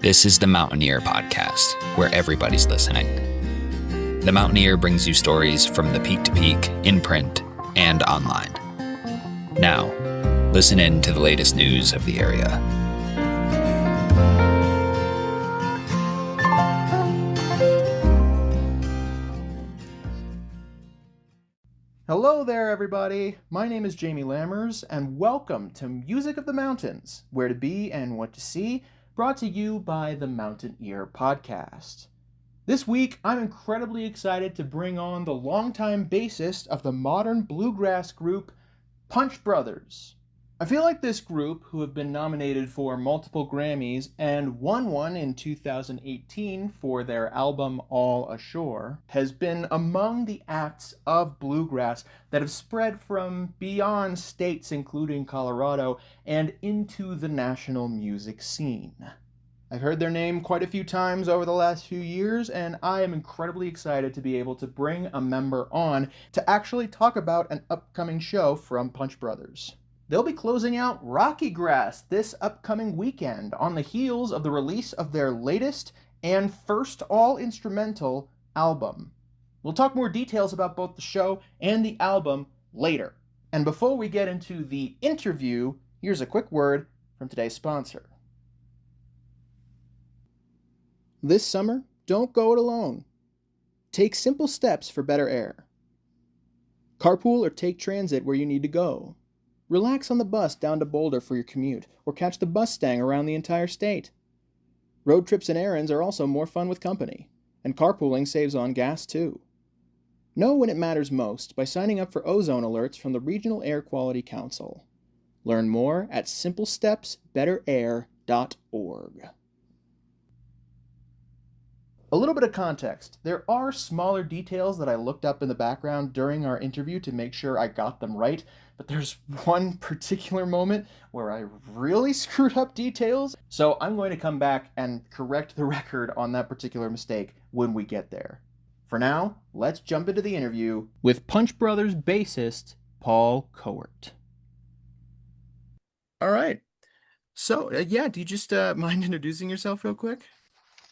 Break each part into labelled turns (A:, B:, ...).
A: This is the Mountaineer Podcast, where everybody's listening. The Mountaineer brings you stories from the peak to peak, in print, and online. Now, listen in to the latest news of the area.
B: Hello there, everybody. My name is Jamie Lammers, and welcome to Music of the Mountains, where to be and what to see, brought to you by the Mountaineer Podcast. This week, I'm incredibly excited to bring on the longtime bassist of the modern bluegrass group, Punch Brothers. I feel like this group, who have been nominated for multiple Grammys and won one in 2018 for their album All Ashore, has been among the acts of bluegrass that have spread from beyond states including Colorado and into the national music scene. I've heard their name quite a few times over the last few years, and I am incredibly excited to be able to bring a member on to actually talk about an upcoming show from Punch Brothers. They'll be closing out RockyGrass this upcoming weekend on the heels of the release of their latest and first all-instrumental album. We'll talk more details about both the show and the album later. And before we get into the interview, here's a quick word from today's sponsor. This summer, don't go it alone. Take simple steps for better air. Carpool or take transit where you need to go. Relax on the bus down to Boulder for your commute, or catch the Mustang around the entire state. Road trips and errands are also more fun with company, and carpooling saves on gas too. Know when it matters most by signing up for ozone alerts from the Regional Air Quality Council. Learn more at simplestepsbetterair.org. A little bit of context. There are smaller details that I looked up in the background during our interview to make sure I got them right, but there's one particular moment where I really screwed up details, so I'm going to come back and correct the record on that particular mistake when we get there. For now, let's jump into the interview with Punch Brothers bassist Paul Kowert. All right. So, do you just mind introducing yourself real quick?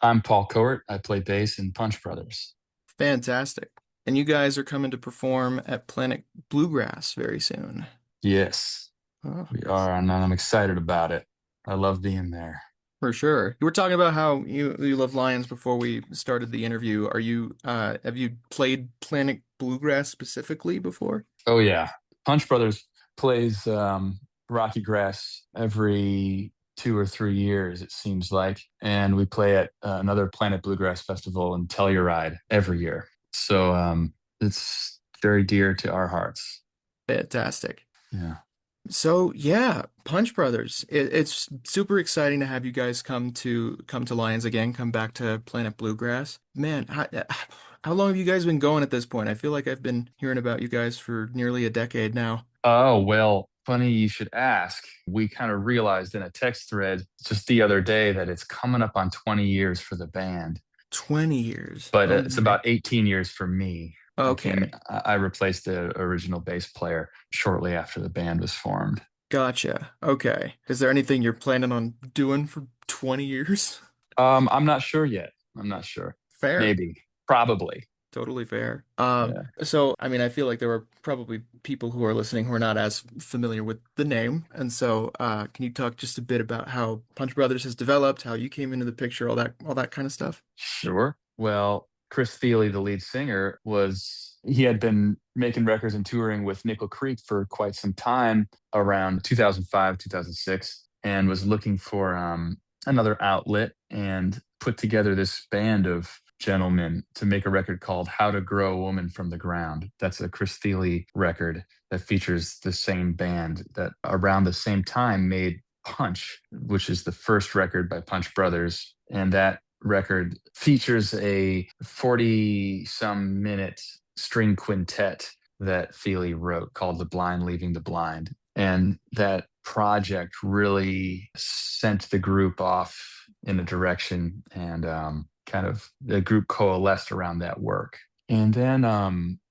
C: I'm Paul Kowert. I play bass in Punch Brothers.
B: Fantastic. And you guys are coming to perform at Planet Bluegrass very soon.
C: Yes, we are, and I'm excited about it. I love being there.
B: For sure. You were talking about how you love Lyons before we started the interview. Are you have you played Planet Bluegrass specifically before?
C: Oh yeah, Punch Brothers plays RockyGrass every 2 or 3 years, it seems like, and we play at another Planet Bluegrass festival in Telluride every year. So it's very dear to our hearts.
B: Fantastic.
C: Yeah.
B: So Punch Brothers. It's super exciting to have you guys come to Lyons again, come back to Planet Bluegrass. Man, how long have you guys been going at this point? I feel like I've been hearing about you guys for nearly a decade now.
C: Oh, well, funny you should ask. We kind of realized in a text thread just the other day that it's coming up on 20 years for the band.
B: 20 years.
C: But it's about 18 years for me.
B: Okay.
C: I replaced the original bass player shortly after the band was formed.
B: Gotcha. Okay. Is there anything you're planning on doing for 20 years?
C: I'm not sure yet. I'm not sure.
B: Fair.
C: Maybe. Probably.
B: Totally fair.
C: Yeah.
B: So, I mean, I feel like there are probably people who are listening who are not as familiar with the name. And so, can you talk just a bit about how Punch Brothers has developed, how you came into the picture, all that kind of stuff?
C: Sure. Well, Chris Thiele, the lead singer, he had been making records and touring with Nickel Creek for quite some time around 2005, 2006, and was looking for another outlet and put together this band of gentlemen to make a record called How to Grow a Woman from the Ground. That's a Chris Thiele record that features the same band that around the same time made Punch, which is the first record by Punch Brothers. And that record features a 40-some minute string quintet that Thiele wrote called The Blind Leaving the Blind. And that project really sent the group off in a direction, and kind of the group coalesced around that work. And then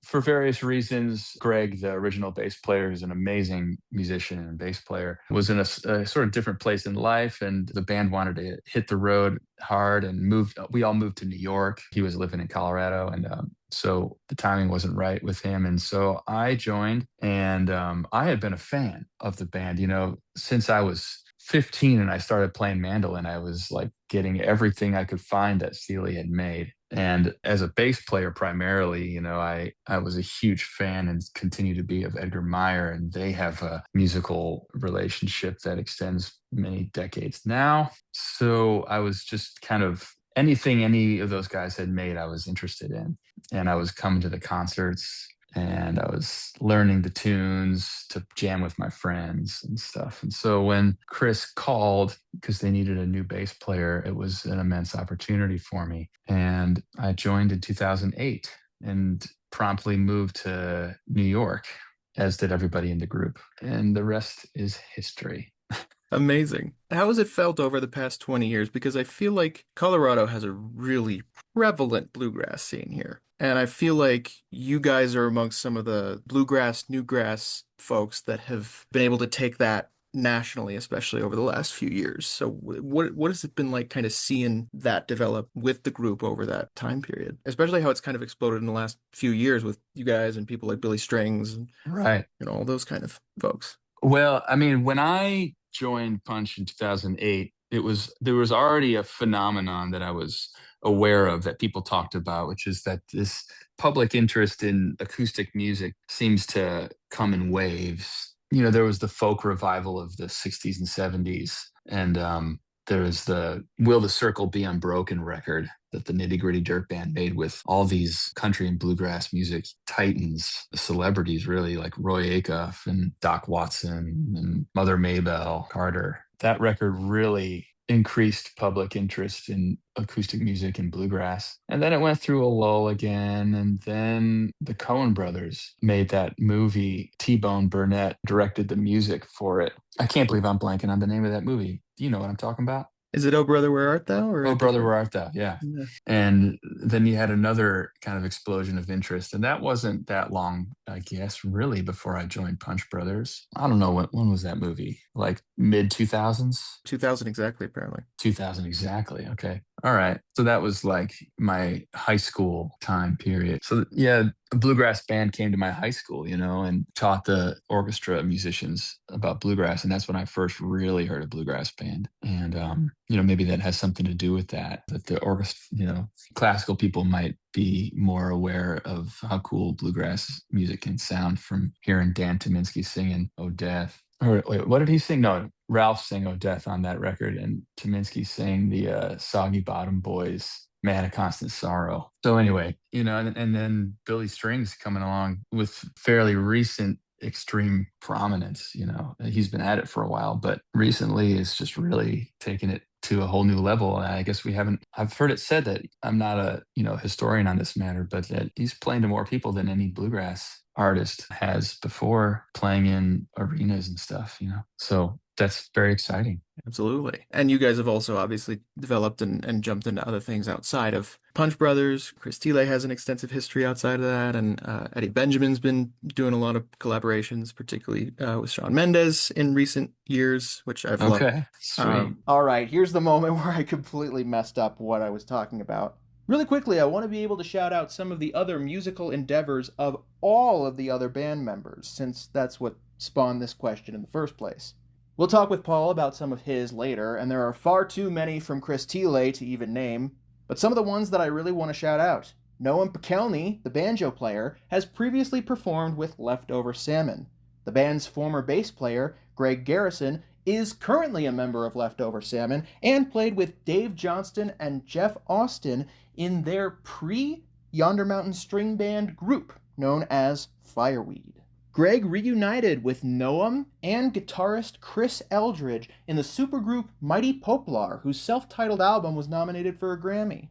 C: for various reasons, Greg, the original bass player, who's an amazing musician and bass player, was in a sort of different place in life, and the band wanted to hit the road hard and moved. We all moved to New York. He was living in Colorado, and so the timing wasn't right with him. And so I joined, and I had been a fan of the band, since I was 15 and I started playing mandolin. I was like getting everything I could find that Seeley had made. And as a bass player primarily, I was a huge fan and continue to be of Edgar Meyer, and they have a musical relationship that extends many decades now. So I was just kind of anything any of those guys had made, I was interested in. And I was coming to the concerts and I was learning the tunes to jam with my friends and stuff. And so when Chris called, because they needed a new bass player, it was an immense opportunity for me. And I joined in 2008 and promptly moved to New York, as did everybody in the group. And the rest is history.
B: Amazing. How has it felt over the past 20 years? Because I feel like Colorado has a really prevalent bluegrass scene here. And I feel like you guys are amongst some of the bluegrass, newgrass folks that have been able to take that nationally, especially over the last few years. So what has it been like kind of seeing that develop with the group over that time period? Especially how it's kind of exploded in the last few years with you guys and people like Billy Strings and
C: Right.
B: all those kind of folks.
C: Well, I mean, when I joined Punch in 2008, there was already a phenomenon that I was aware of that people talked about, which is that this public interest in acoustic music seems to come in waves. There was the folk revival of the 60s and 70s, and there was the Will the Circle Be Unbroken record that the Nitty Gritty Dirt Band made with all these country and bluegrass music titans, celebrities really, like Roy Acuff and Doc Watson and Mother Maybelle Carter. That record really increased public interest in acoustic music and bluegrass. And then it went through a lull again. And then the Coen brothers made that movie. T-Bone Burnett directed the music for it. I can't believe I'm blanking on the name of that movie. Do you know what I'm talking about?
B: Is it Oh Brother, Where Art Thou? Or
C: Oh Brother, Where Art Thou? Yeah. And then you had another kind of explosion of interest. And that wasn't that long, I guess, really, before I joined Punch Brothers. I don't know, when was that movie? Like mid 2000s?
B: 2000 exactly, apparently.
C: 2000 exactly. Okay. All right. So that was like my high school time period. So yeah, a bluegrass band came to my high school, and taught the orchestra musicians about bluegrass. And that's when I first really heard a bluegrass band. And, maybe that has something to do with that the orchestra, classical people might be more aware of how cool bluegrass music can sound from hearing Dan Tyminski singing "Oh Death." Or wait, what did he sing? No, Ralph sang "Oh Death" on that record, and Tyminski sang the Soggy Bottom Boys' "Man of Constant Sorrow." So anyway, and then Billy Strings coming along with fairly recent extreme prominence. He's been at it for a while, but recently it's just really taken it to a whole new level. And I guess I've heard it said that I'm not a, historian on this matter, but that he's playing to more people than any bluegrass artist has before, playing in arenas and stuff, So that's very exciting.
B: Absolutely. And you guys have also obviously developed and jumped into other things outside of Punch Brothers. Chris Thiele has an extensive history outside of that. And Eddie Benjamin's been doing a lot of collaborations, particularly with Shawn Mendes in recent years, which I've loved.
C: Okay, sweet.
B: All right, here's the moment where I completely messed up what I was talking about. Really quickly, I want to be able to shout out some of the other musical endeavors of all of the other band members, since that's what spawned this question in the first place. We'll talk with Paul about some of his later, and there are far too many from Chris Thiele to even name, but some of the ones that I really want to shout out. Noam Pekelny, the banjo player, has previously performed with Leftover Salmon. The band's former bass player, Greg Garrison, is currently a member of Leftover Salmon and played with Dave Johnston and Jeff Austin in their pre-Yonder Mountain String Band group known as Fireweed. Greg reunited with Noam and guitarist Chris Eldridge in the supergroup Mighty Poplar, whose self-titled album was nominated for a Grammy.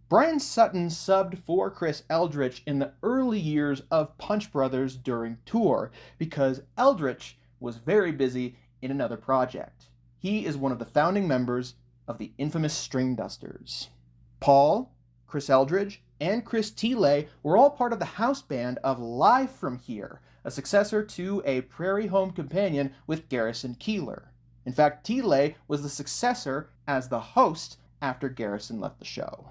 B: Brian Sutton subbed for Chris Eldridge in the early years of Punch Brothers during tour because Eldridge was very busy in another project. He is one of the founding members of the infamous String Dusters. Paul, Chris Eldridge, and Chris Thiele were all part of the house band of Live From Here, a successor to A Prairie Home Companion with Garrison Keillor. In fact, Thiele was the successor as the host after Garrison left the show.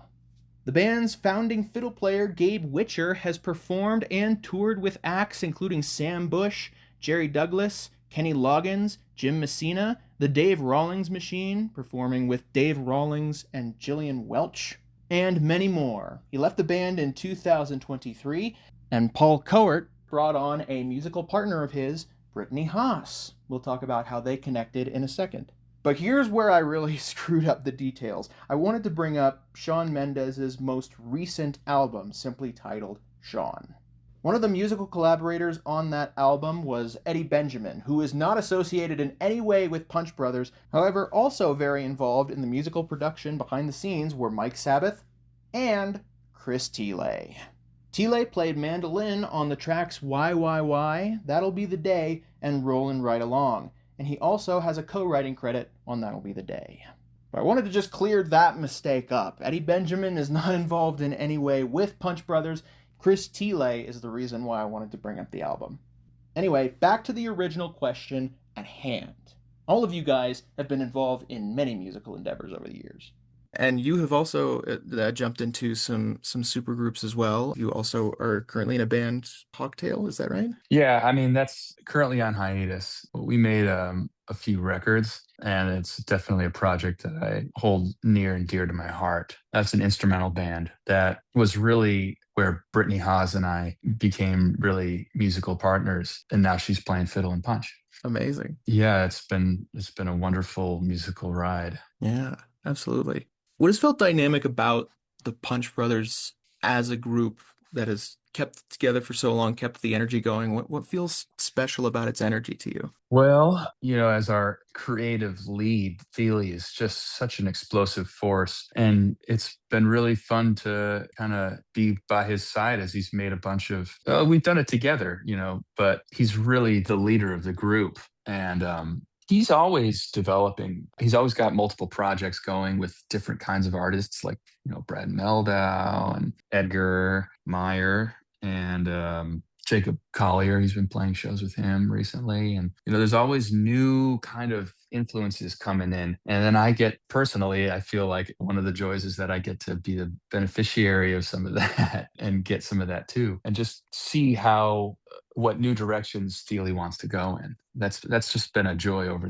B: The band's founding fiddle player Gabe Witcher has performed and toured with acts including Sam Bush, Jerry Douglas, Kenny Loggins, Jim Messina, the Dave Rawlings Machine, performing with Dave Rawlings and Gillian Welch, and many more. He left the band in 2023, and Paul Kowert brought on a musical partner of his, Brittany Haas. We'll talk about how they connected in a second. But here's where I really screwed up the details. I wanted to bring up Shawn Mendes's most recent album, simply titled Shawn. One of the musical collaborators on that album was Eddie Benjamin, who is not associated in any way with Punch Brothers. However, also very involved in the musical production behind the scenes were Mike Sabbath and Chris Thiele. Thiele played mandolin on the tracks Why, That'll Be the Day, and Rollin' Right Along. And he also has a co-writing credit on That'll Be the Day. But I wanted to just clear that mistake up. Eddie Benjamin is not involved in any way with Punch Brothers. Chris Thiele is the reason why I wanted to bring up the album. Anyway, back to the original question at hand. All of you guys have been involved in many musical endeavors over the years.
D: And you have also jumped into some supergroups as well. You also are currently in a band, Hawktail, is that right?
C: Yeah, I mean, that's currently on hiatus. We made a few records, and it's definitely a project that I hold near and dear to my heart. That's an instrumental band that was really where Brittany Haas and I became really musical partners, and now she's playing fiddle and punch.
D: Amazing.
C: Yeah, it's been a wonderful musical ride.
D: Yeah, absolutely. What has felt dynamic about the Punch Brothers as a group that has kept together for so long, kept the energy going? What feels special about its energy to you?
C: Well, as our creative lead, Feely is just such an explosive force. And it's been really fun to kind of be by his side as he's made a bunch of, we've done it together, but he's really the leader of the group. And he's always developing. He's always got multiple projects going with different kinds of artists like, Brad Meldau and Edgar Meyer and Jacob Collier. He's been playing shows with him recently. And, there's always new kind of influences coming in. And then I feel like one of the joys is that I get to be the beneficiary of some of that and get some of that too. And just see what new directions Steely wants to go in. That's just been a joy over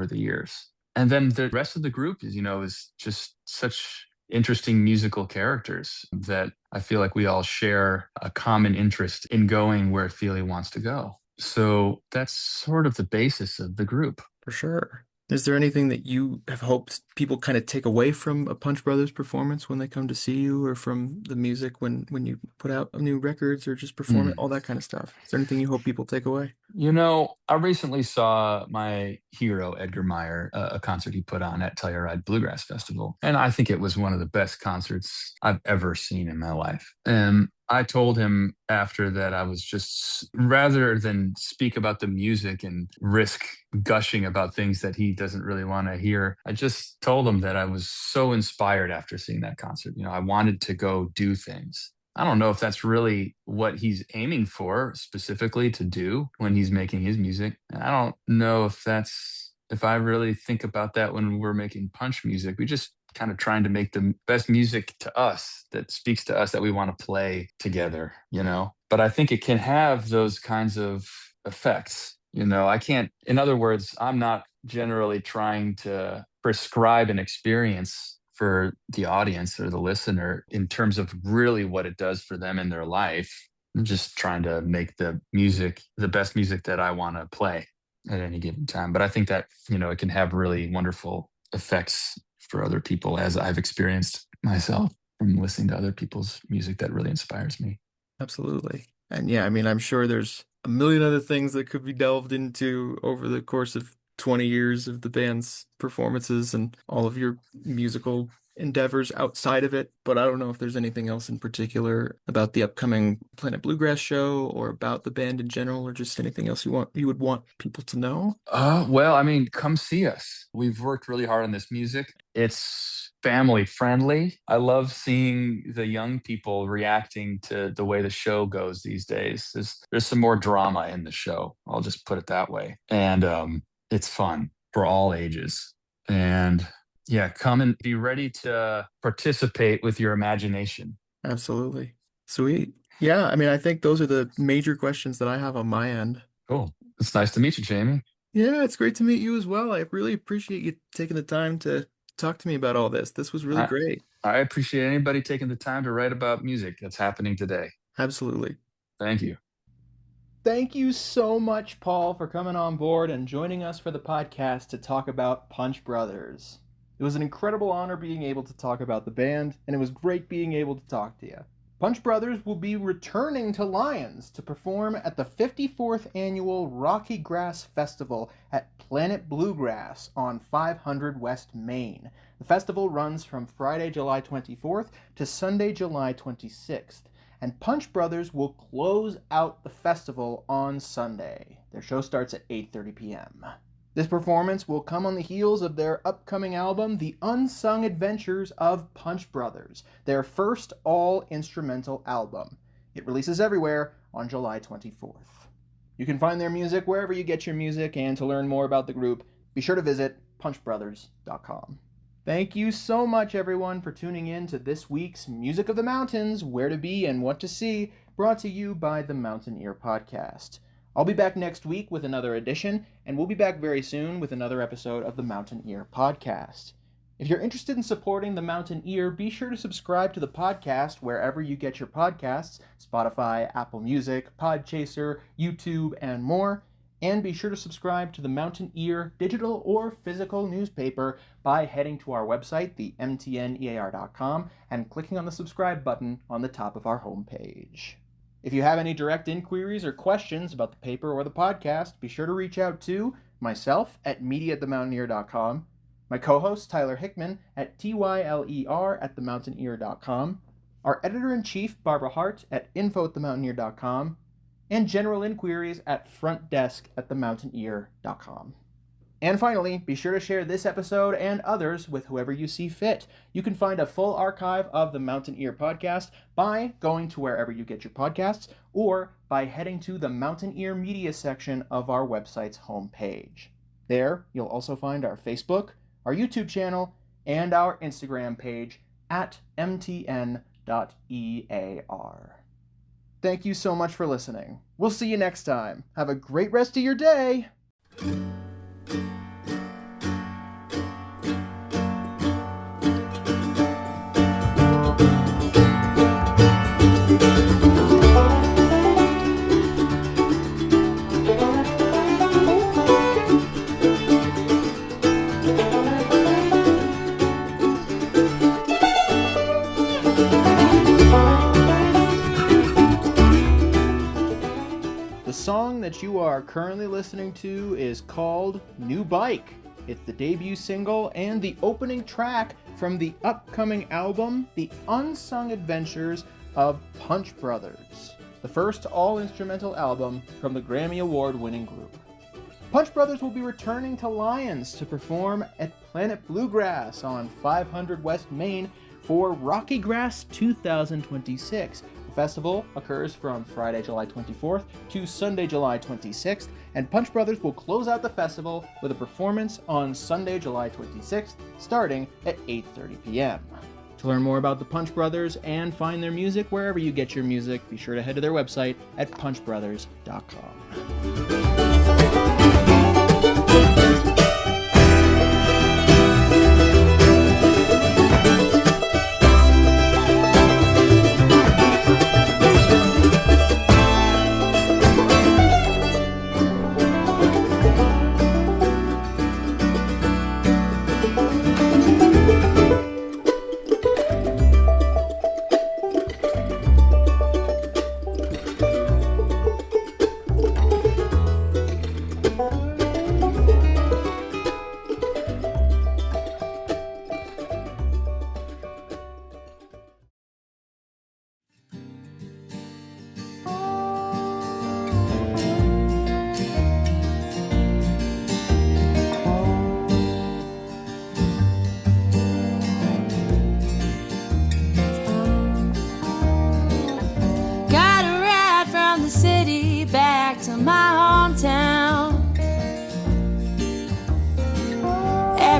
C: the years. And then the rest of the group is just such interesting musical characters that I feel like we all share a common interest in going where Feely wants to go. So that's sort of the basis of the group.
D: For sure. Is there anything that you have hoped people kind of take away from a Punch Brothers performance when they come to see you, or from the music when you put out new records or just perform it, all that kind of stuff? Is there anything you hope people take away?
C: I recently saw my hero, Edgar Meyer, a concert he put on at Telluride Bluegrass Festival. And I think it was one of the best concerts I've ever seen in my life. And I told him after that I was just, rather than speak about the music and risk gushing about things that he doesn't really want to hear, I just told him that I was so inspired after seeing that concert. I wanted to go do things. I don't know if that's really what he's aiming for specifically to do when he's making his music. I don't know if I really think about that when we're making punch music. We just kind of trying to make the best music to us that speaks to us, that we want to play together, But I think it can have those kinds of effects. In other words, I'm not generally trying to prescribe an experience for the audience or the listener in terms of really what it does for them in their life. I'm just trying to make the music, the best music that I want to play at any given time. But I think that, it can have really wonderful effects for other people, as I've experienced myself from listening to other people's music that really inspires me.
D: Absolutely. And yeah, I mean, I'm sure there's a million other things that could be delved into over the course of 20 years of the band's performances and all of your musical endeavors outside of it, but I don't know if there's anything else in particular about the upcoming Planet Bluegrass show or about the band in general, or just anything else you would want people to know.
C: Well, I mean, come see us. We've worked really hard on this music. It's family friendly. I love seeing the young people reacting to the way the show goes these days. There's some more drama in the show. I'll just put it that way. And it's fun for all ages. And yeah, come and be ready to participate with your imagination.
D: Absolutely. Sweet. Yeah, I mean, I think those are the major questions that I have on my end.
C: Cool. It's nice to meet you, Jamie.
D: Yeah, it's great to meet you as well. I really appreciate you taking the time to talk to me about all this. This was really great.
C: I appreciate anybody taking the time to write about music that's happening today.
D: Absolutely.
C: Thank you.
B: Thank you so much, Paul, for coming on board and joining us for the podcast to talk about Punch Brothers. It was an incredible honor being able to talk about the band, and it was great being able to talk to you. Punch Brothers will be returning to Lyons to perform at the 54th Annual RockyGrass Festival at Planet Bluegrass on 500 West Main. The festival runs from Friday, July 24th to Sunday, July 26th. And Punch Brothers will close out the festival on Sunday. Their show starts at 8:30 p.m. This performance will come on the heels of their upcoming album, The Unsung Adventures of Punch Brothers, their first all-instrumental album. It releases everywhere on July 24th. You can find their music wherever you get your music, and to learn more about the group, be sure to visit punchbrothers.com. Thank you so much, everyone, for tuning in to this week's Music of the Mountains, Where to Be and What to See, brought to you by the Mountain Ear Podcast. I'll be back next week with another edition, and we'll be back very soon with another episode of the Mountain Ear Podcast. If you're interested in supporting the Mountain Ear, be sure to subscribe to the podcast wherever you get your podcasts, Spotify, Apple Music, Podchaser, YouTube, and more. And be sure to subscribe to the Mountain Ear digital or physical newspaper by heading to our website, the mtnear.com, and clicking on the subscribe button on the top of our homepage. If you have any direct inquiries or questions about the paper or the podcast, be sure to reach out to myself at media@themountaineer.com, my co-host Tyler Hickman at tyler@themountaineer.com, our editor-in-chief Barbara Hardt at info@themountaineer.com, and general inquiries at frontdesk@themountaineer.com. And finally, be sure to share this episode and others with whoever you see fit. You can find a full archive of the Mountain Ear Podcast by going to wherever you get your podcasts or by heading to the Mountain Ear Media section of our website's homepage. There, you'll also find our Facebook, our YouTube channel, and our Instagram page at mtn.ear. Thank you so much for listening. We'll see you next time. Have a great rest of your day. The song that you are currently listening to is called New Bike. It's the debut single and the opening track from the upcoming album, The Unsung Adventures of Punch Brothers, the first all-instrumental album from the Grammy Award-winning group. Punch Brothers will be returning to Lyons to perform at Planet Bluegrass on 500 West Main for RockyGrass 2026. The festival occurs from Friday, July 24th to Sunday, July 26th, and Punch Brothers will close out the festival with a performance on Sunday, July 26th, starting at 8:30 p.m. To learn more about the Punch Brothers and find their music wherever you get your music, be sure to head to their website at punchbrothers.com.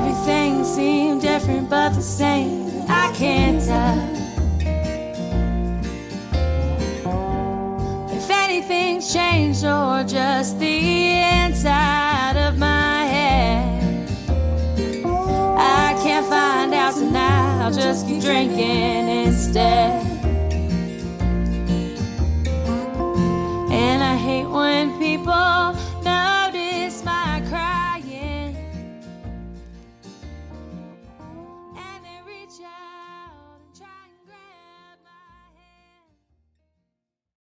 E: Everything seemed different but the same. I can't tell if anything's changed or just the inside of my head. I can't find out tonight, I'll just keep drinking instead. And I hate when people